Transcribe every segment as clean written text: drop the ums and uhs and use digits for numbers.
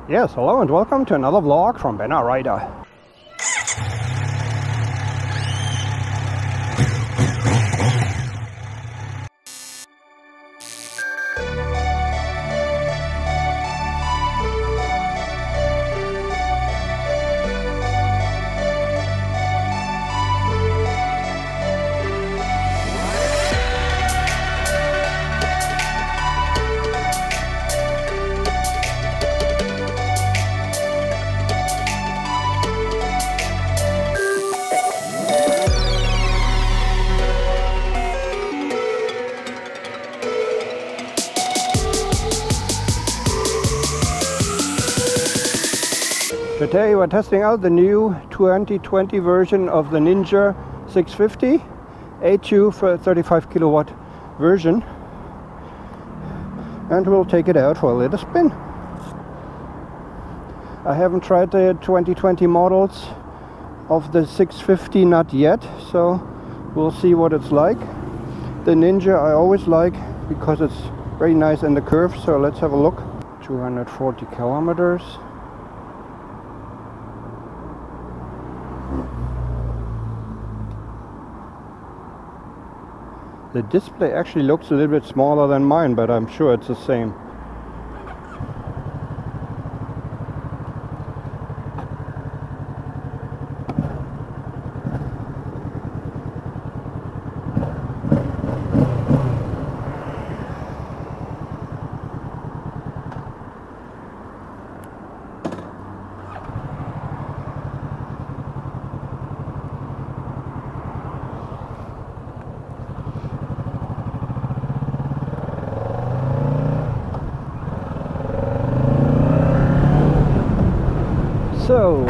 Yes, hello and welcome to another vlog from Benna Rider. Today we're testing out the new 2020 version of the Ninja 650 A2 for 35 kilowatt version, and we'll take it out for a little spin. I haven't tried the 2020 models of the 650 not yet, so we'll see what it's like. The Ninja I always like because it's very nice in the curve, so let's have a look. 240 kilometers. The display actually looks a little bit smaller than mine, but I'm sure it's the same. So,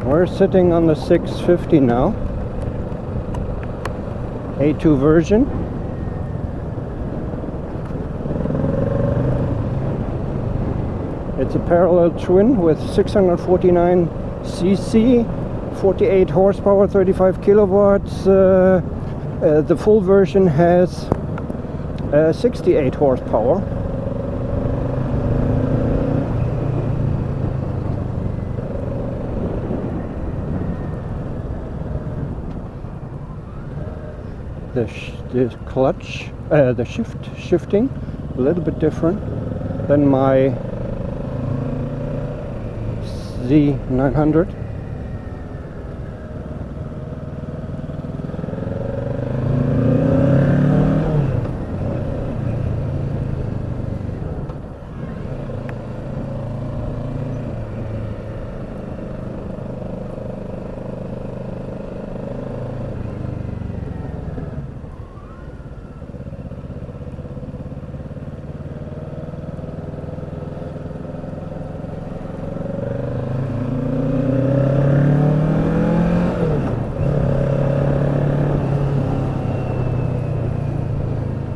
we're sitting on the 650 now, A2 version. It's a parallel twin with 649 cc, 48 horsepower, 35 kilowatts. The full version has 68 horsepower. The clutch, the shifting, a little bit different than my Z900.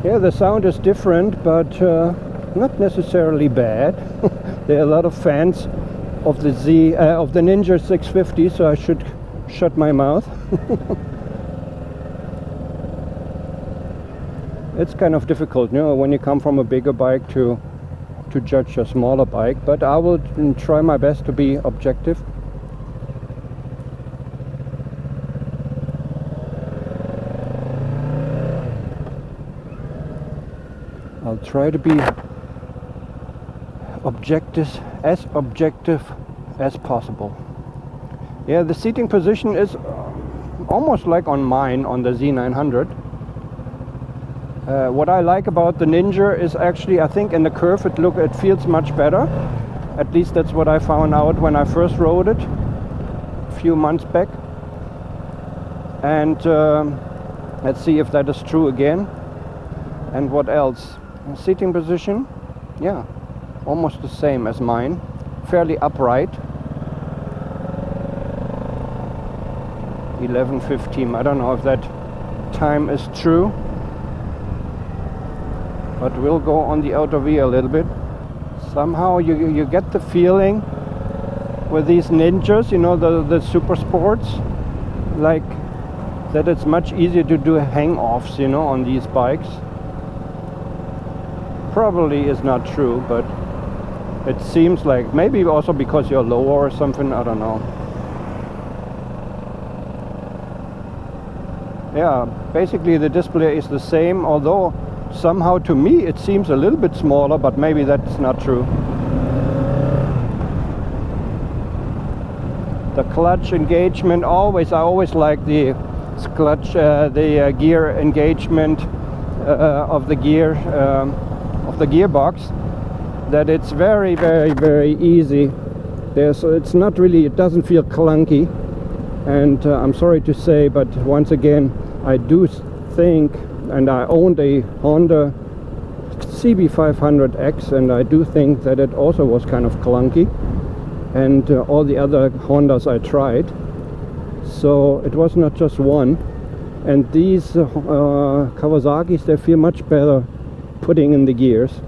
Yeah, the sound is different, but not necessarily bad. There are a lot of fans of the Ninja 650, so I should shut my mouth. It's kind of difficult, you know, when you come from a bigger bike to judge a smaller bike, but I will try my best to be objective. I'll try to be objective as possible. Yeah, the seating position is almost like on mine on the Z900. What I like about the Ninja is actually, I think in the curve it feels much better. At least that's what I found out when I first rode it a few months back. And let's see if that is true again. And what else? Seating position, yeah, almost the same as mine, fairly upright. 11:15. I don't know if that time is true, but we'll go on the autovía a little bit. Somehow you get the feeling with these Ninjas, you know, the super sports, like that it's much easier to do hang-offs, you know, on these bikes. Probably is not true, but It seems like, maybe also because you're lower or something, I don't know. Yeah, basically the display is the same, although somehow to me it seems a little bit smaller, but maybe that's not true. The clutch engagement, I always like the clutch, the gear engagement of the gearbox, that it's very, very, very easy. It's not really, it doesn't feel clunky. And I'm sorry to say, but once again, I do think, and I owned a Honda CB500X, and I do think that it also was kind of clunky, and all the other Hondas I tried. So it was not just one. And these Kawasaki's, they feel much better putting in the gears.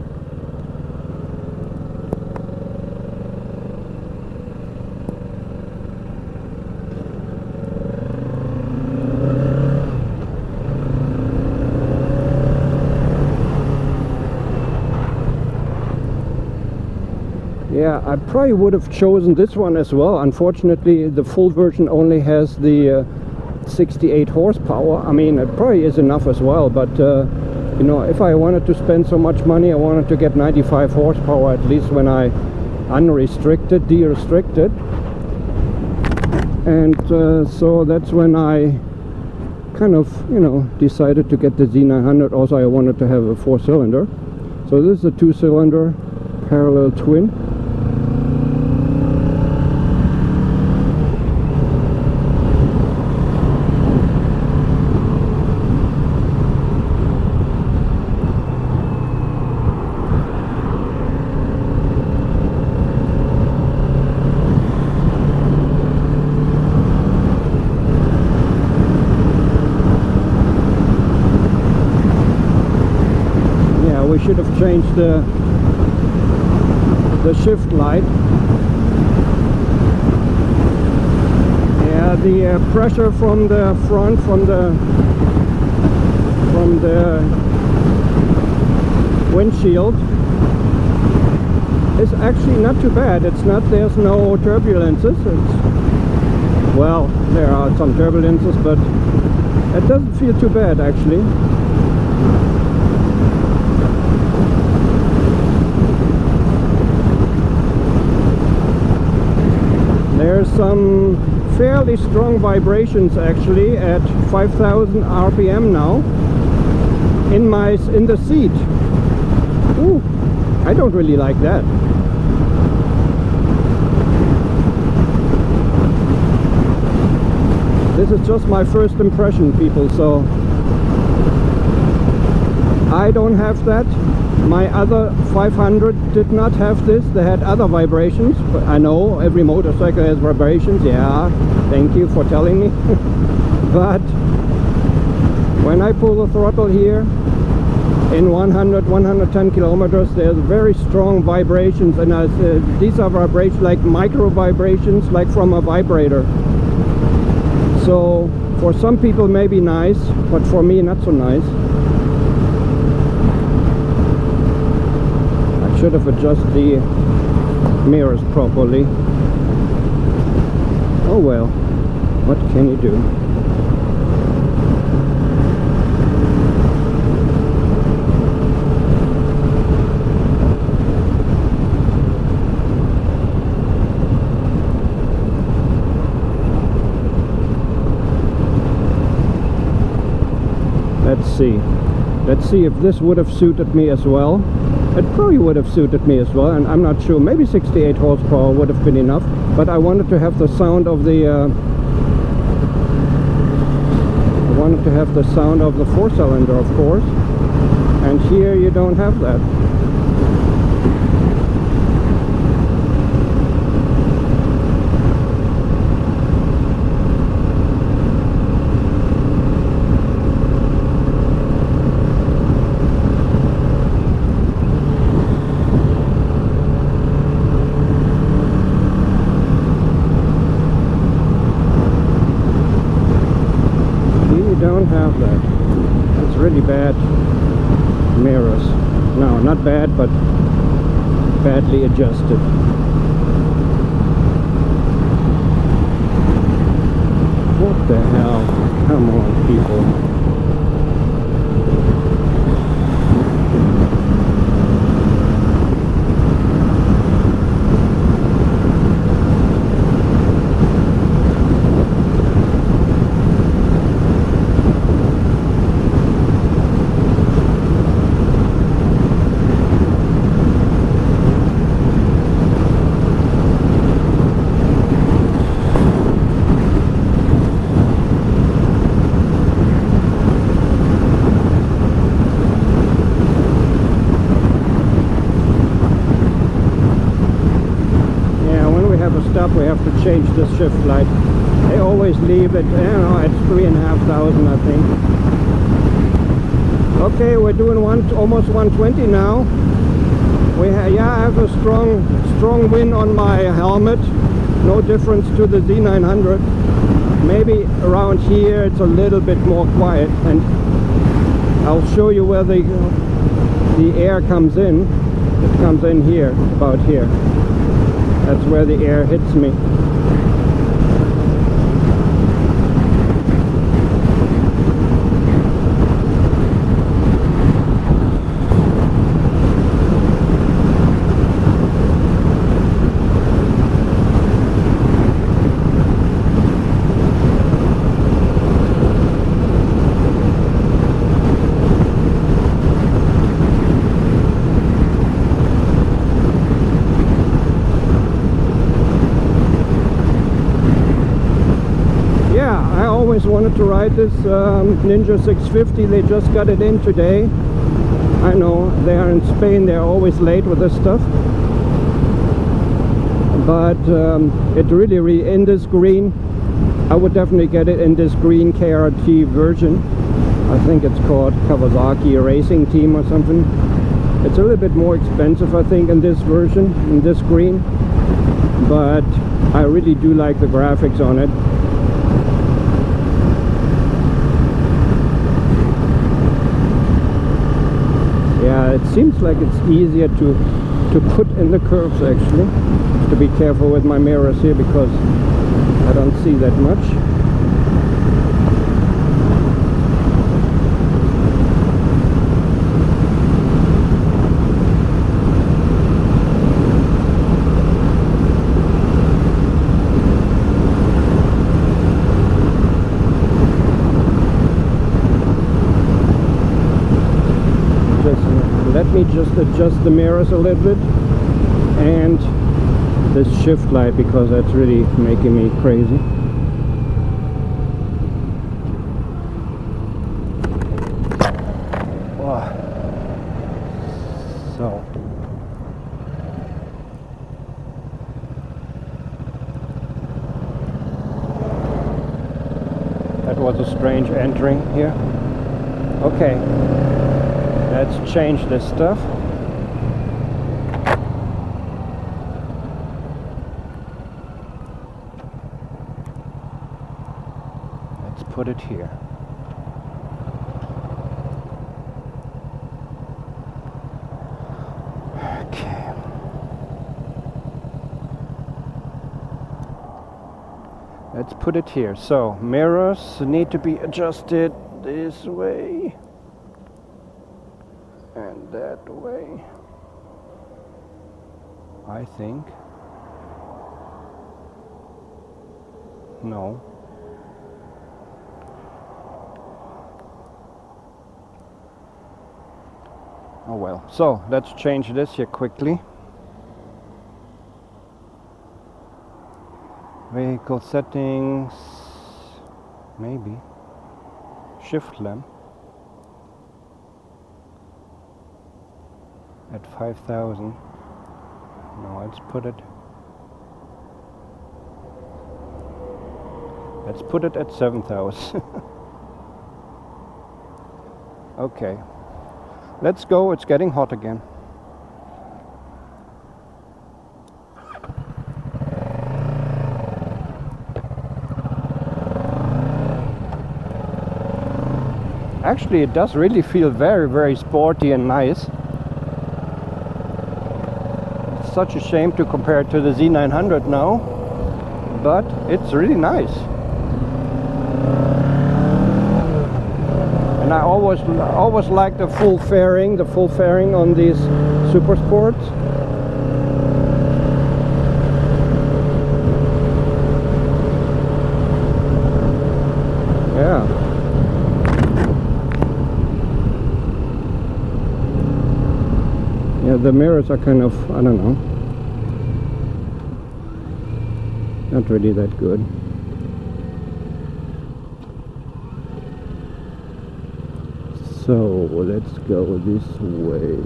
Yeah, I probably would have chosen this one as well. Unfortunately, the full version only has the 68 horsepower. I mean, it probably is enough as well, but you know, if I wanted to spend so much money, I wanted to get 95 horsepower at least when I de-restricted. And so that's when I kind of, you know, decided to get the Z900. Also, I wanted to have a 4-cylinder. So this is a 2-cylinder parallel twin. We should have changed the shift light. Yeah, the pressure from the front, from the windshield is actually not too bad. It's not, there's no turbulences. Well, there are some turbulences, but it doesn't feel too bad actually. There's some fairly strong vibrations actually at 5,000 RPM now in the seat. Ooh, I don't really like that. This is just my first impression, people, so I don't have that. My other 500 did not have this. They had other vibrations, but I know every motorcycle has vibrations. Yeah, thank you for telling me. But when I pull the throttle here in 110 kilometers, there's very strong vibrations, and these are vibrations like micro vibrations, like from a vibrator. So for some people maybe nice, but for me not so nice. Should have adjusted the mirrors properly. Oh well, what can you do? Let's see if this would have suited me as well. It probably would have suited me as well, and I'm not sure. Maybe 68 horsepower would have been enough, but I wanted to have the sound of the sound of the 4-cylinder, of course, and here you don't have that. Have that. It's really bad mirrors. No, not bad, but badly adjusted. What the hell? Come on, people. We have to change the shift light. They always leave it, you know, at 3,500, I think. Okay, we're doing almost 120 now. Yeah, I have a strong wind on my helmet. No difference to the Z900. Maybe around here it's a little bit more quiet, and I'll show you where the air comes in. It comes in here, about here. That's where the air hits me. Wanted to ride this Ninja 650. They just got it in today. I know they are in Spain, they're always late with this stuff, but it really in this green, I would definitely get it in this green KRT version. I think it's called Kawasaki Racing Team or something. It's a little bit more expensive, I think, in this version, in this green, but I really do like the graphics on it. Yeah, it seems like it's easier to put in the curves, actually. Have to be careful with my mirrors here because I don't see that much. Let me just adjust the mirrors a little bit and this shift light, because that's really making me crazy. Wow. So that was a strange entering here. Okay. Let's change this stuff. Let's put it here. Okay. Let's put it here. So, mirrors need to be adjusted this way. And that way, I think. No. Oh well. So let's change this here quickly. Vehicle settings, maybe. Shift lamp. At 5,000. No, let's put it at 7,000. Okay, let's go. It's getting hot again. Actually, it does really feel very, very sporty and nice. such a shame to compare it to the Z900 now, but it's really nice. And I always like the full fairing on these Super Sports. Yeah. Yeah, the mirrors are kind of, I don't know, not really that good. So let's go this way.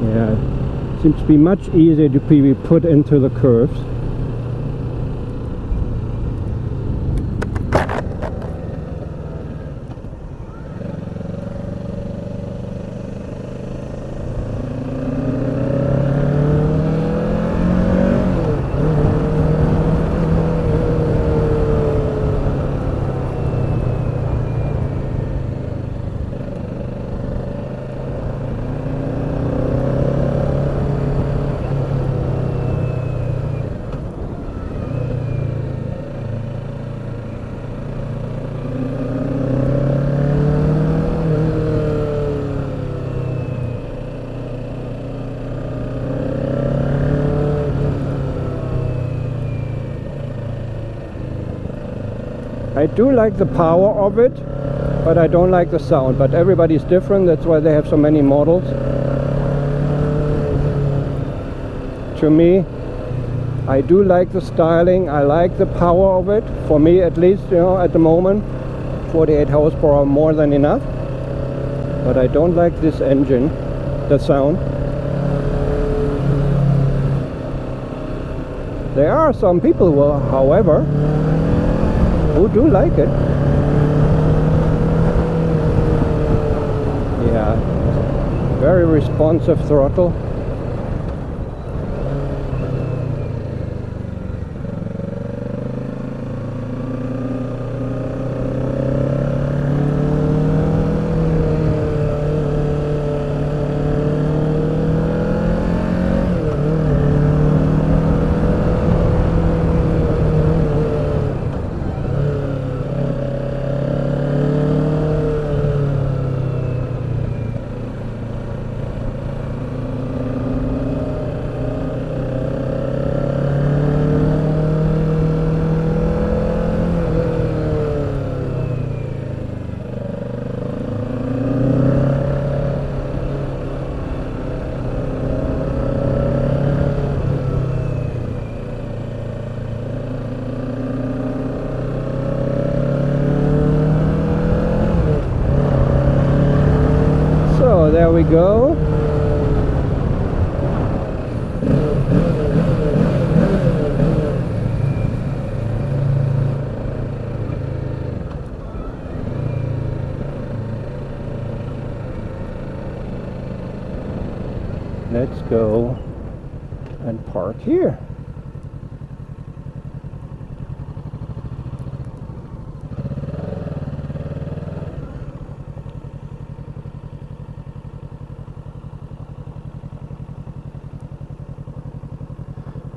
Yeah, seems to be much easier to be put into the curves. I do like the power of it, but I don't like the sound. But everybody's different, that's why they have so many models. To me, I do like the styling, I like the power of it. For me at least, you know, at the moment, 48 horsepower more than enough. But I don't like this engine, the sound. There are some people who, however, who do like it. Yeah, very responsive throttle. There we go. Let's go and park here.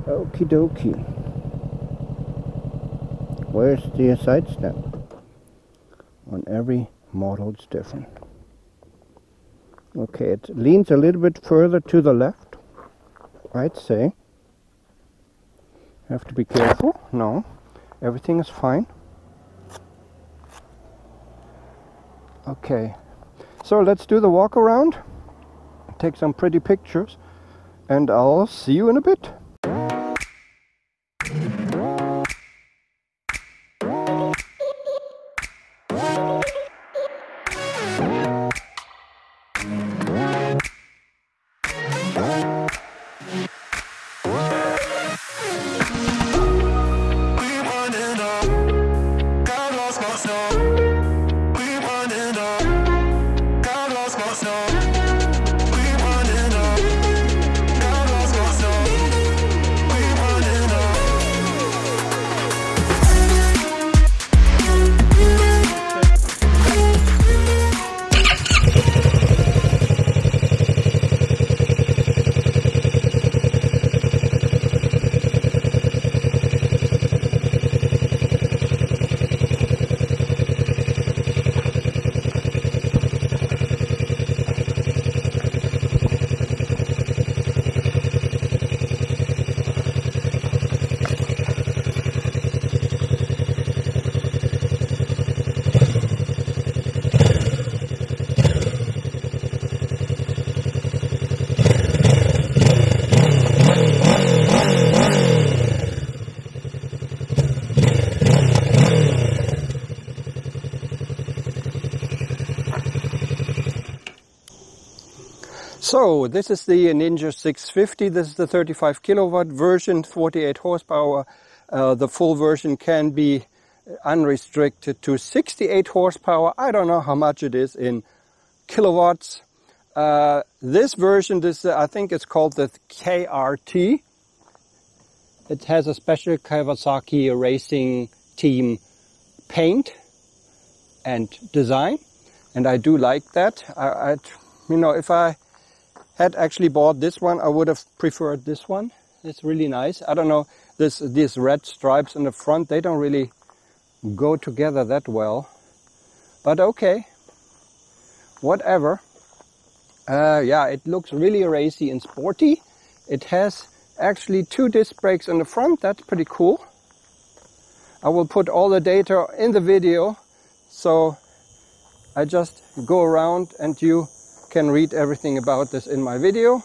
Okie dokie. Where's the side step? On every model it's different. Okay, it leans a little bit further to the left, I'd say. Have to be careful. No, everything is fine. Okay, so let's do the walk around, take some pretty pictures, and I'll see you in a bit. So this is the Ninja 650. This is the 35 kilowatt version, 48 horsepower. The full version can be unrestricted to 68 horsepower. I don't know how much it is in kilowatts. This version, I think it's called the KRT. It has a special Kawasaki racing team paint and design, and I do like that. You know, if I had actually bought this one, I would have preferred this one. It's really nice. I don't know, these red stripes in the front, they don't really go together that well. But okay, whatever. Yeah, it looks really racy and sporty. It has actually 2 disc brakes in the front. That's pretty cool. I will put all the data in the video, so I just go around and you can read everything about this in my video.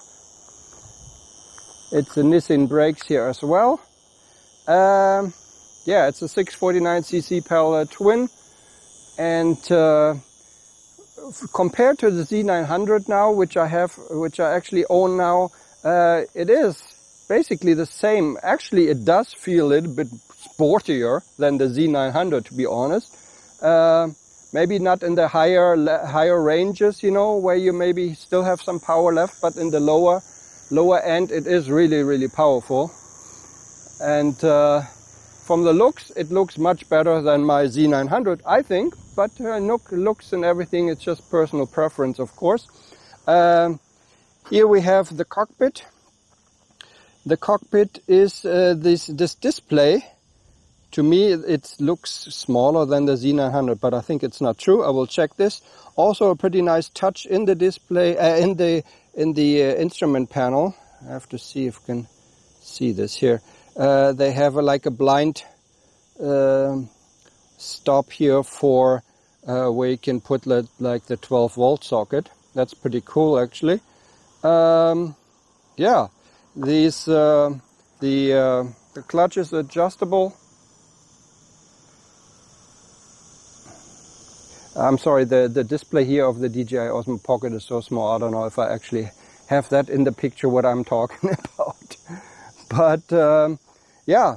It's the Nissin brakes here as well. Yeah, it's a 649cc parallel twin, and compared to the Z900 now, which I actually own now, it is basically the same. Actually, it does feel a little bit sportier than the Z900, to be honest. Maybe not in the higher ranges, you know, where you maybe still have some power left, but in the lower end, it is really, really powerful. And from the looks, it looks much better than my Z900, I think. But looks and everything, it's just personal preference, of course. Here we have the cockpit. The cockpit is this display. To me, it looks smaller than the Z900, but I think it's not true. I will check this. Also, a pretty nice touch in the display, in the instrument panel. I have to see if I can see this here. They have like a blind stop here for where you can put like the 12-volt socket. That's pretty cool, actually. Yeah, the clutch is adjustable. I'm sorry, the display here of the DJI Osmo Pocket is so small, I don't know if I actually have that in the picture what I'm talking about. But yeah,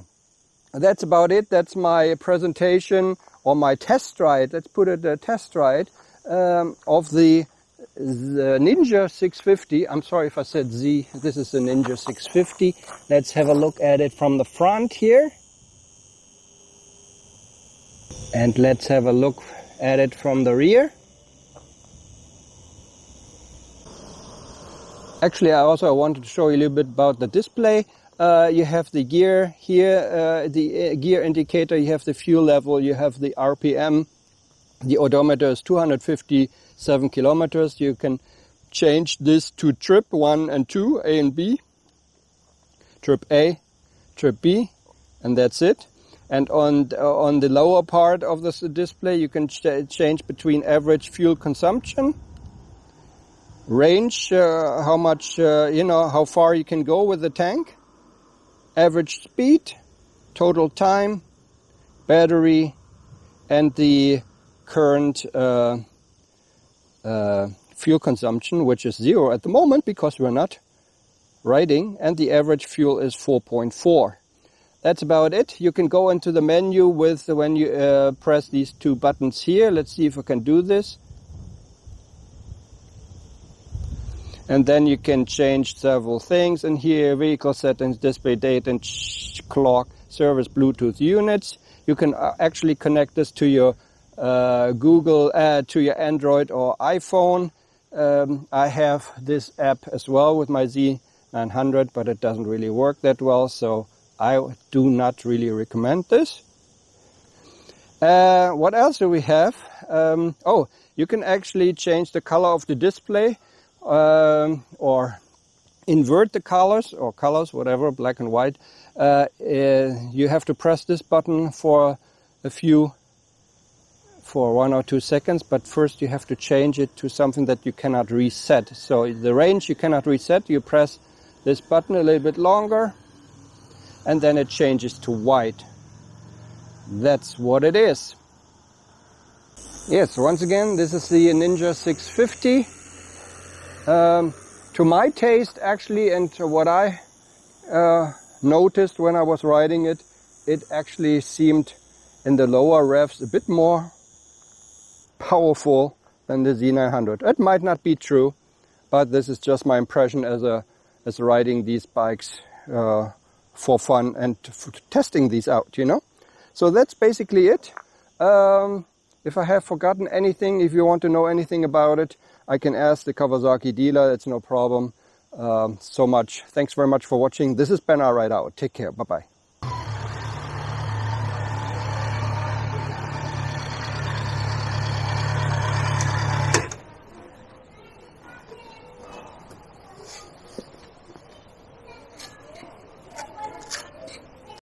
that's about it. That's my presentation, or my test ride, let's put it a test ride, of the Ninja 650. I'm sorry if I said Z, this is the Ninja 650. Let's have a look at it from the front here. And let's have a look at it from the rear. Actually, I wanted to show you a little bit about the display. You have the gear here, the gear indicator, you have the fuel level, you have the RPM. The odometer is 257 kilometers. You can change this to trip 1 and 2, A and B. Trip A, trip B, and that's it. And on the lower part of this display, you can change between average fuel consumption, range, how much, you know, how far you can go with the tank, average speed, total time, battery, and the current fuel consumption, which is 0 at the moment because we're not riding, and the average fuel is 4.4. That's about it. You can go into the menu with when you press these 2 buttons here. Let's see if I can do this. And then you can change several things in here: vehicle settings, display date and clock, service, Bluetooth units. You can actually connect this to your Google, to your Android or iPhone. I have this app as well with my Z900, but it doesn't really work that well, so I do not really recommend this. What else do we have? Oh, you can actually change the color of the display, or invert the colors, or colors, whatever, black and white. You have to press this button for 1 or 2 seconds, but first you have to change it to something that you cannot reset. So the range you cannot reset. You press this button a little bit longer, and then it changes to white. That's what it is. Yes, once again, this is the Ninja 650. To my taste, actually, and what I noticed when I was riding it, it actually seemed in the lower revs a bit more powerful than the Z900. It might not be true, but this is just my impression as riding these bikes for fun and testing these out, you know. So that's basically it. If I have forgotten anything, if you want to know anything about it, I can ask the Kawasaki dealer. It's no problem. Thanks very much for watching. This is Ben R. Ride Out. Take care. Bye-bye.